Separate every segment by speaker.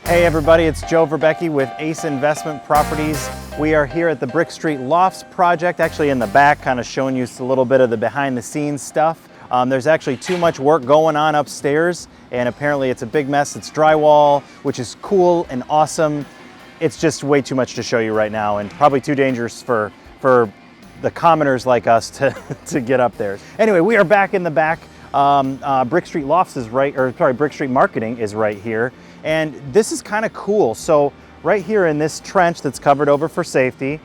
Speaker 1: Hey everybody, it's Joe Verbecki with Ace Investment Properties. We are here at the BrickStreet Lofts project, actually in the back, kind of showing you a little bit of the behind the scenes stuff. There's actually too much work going on upstairs, and apparently it's a big mess. It's drywall, which is cool and awesome. It's just way too much to show you right now, and probably too dangerous for the commoners like us to get up there. Anyway, we are back in the back. BrickStreet Lofts is BrickStreet Marketing is right here. And this is kind of cool. So right here in this trench that's covered over for safety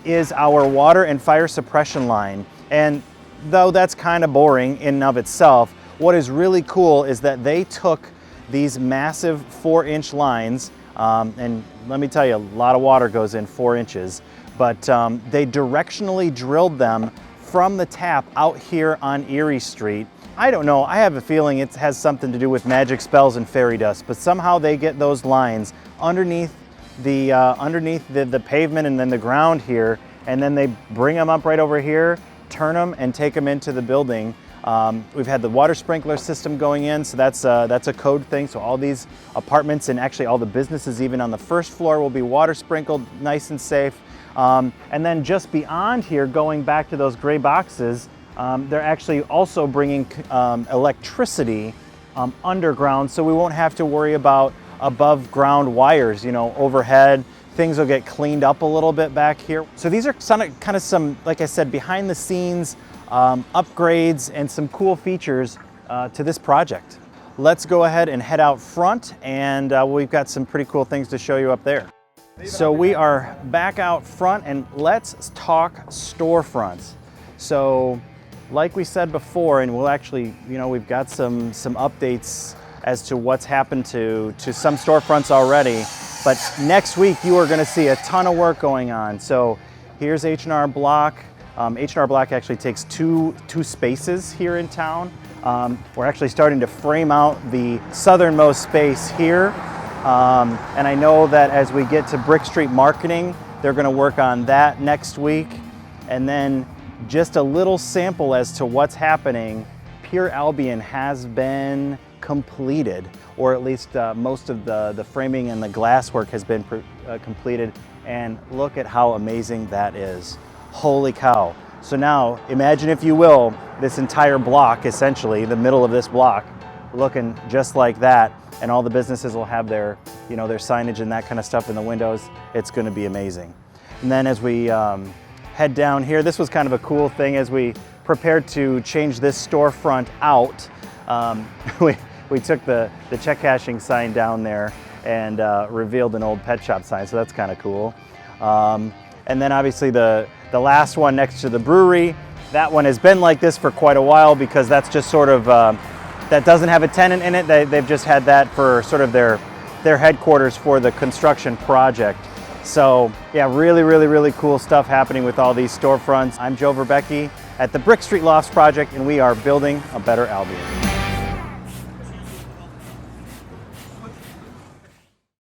Speaker 1: is our water and fire suppression line. And though that's kind of boring in and of itself, what is really cool is that they took these massive 4-inch lines, and let me tell you, a lot of water goes in 4 inches, but they directionally drilled them from the tap out here on Erie Street. I don't know, I have a feeling it has something to do with magic spells and fairy dust, but somehow they get those lines underneath the pavement and then the ground here, and then they bring them up right over here, turn them and take them into the building. We've had the water sprinkler system going in, so that's a code thing. So all these apartments and actually all the businesses even on the first floor will be water sprinkled nice and safe. And then just beyond here, going back to those gray boxes, they're actually also bringing electricity underground, so we won't have to worry about above ground wires, you know, overhead. Things will get cleaned up a little bit back here. So these are kind of some, like I said, behind the scenes upgrades and some cool features to this project. Let's go ahead and head out front, and we've got some pretty cool things to show you up there. So we are back out front, and let's talk storefronts. So like we said before, and we'll actually, you know, we've got some updates as to what's happened to some storefronts already, but next week you are going to see a ton of work going on. So here's H&R Block. H&R Block actually takes two spaces here in town. We're actually starting to frame out the southernmost space here, and I know that as we get to BrickStreet Marketing, they're going to work on that next week. And then just a little sample as to what's happening. Pure Albion has been completed, or at least most of the framing and the glass work has been completed, and look at how amazing that is. Holy cow. So now imagine, if you will, this entire block, essentially the middle of this block, looking just like that, and all the businesses will have their, you know, their signage and that kind of stuff in the windows. It's going to be amazing. And then as we head down here, this was kind of a cool thing as we prepared to change this storefront out. We took the check cashing sign down there and revealed an old pet shop sign, so that's kind of cool. And then obviously the last one next to the brewery, that one has been like this for quite a while because that's just sort of, that doesn't have a tenant in it. They've just had that for sort of their headquarters for the construction project. So yeah, really cool stuff happening with all these storefronts. I'm Joe Verbecki at the BrickStreet Lofts project, and we are building a better Albion.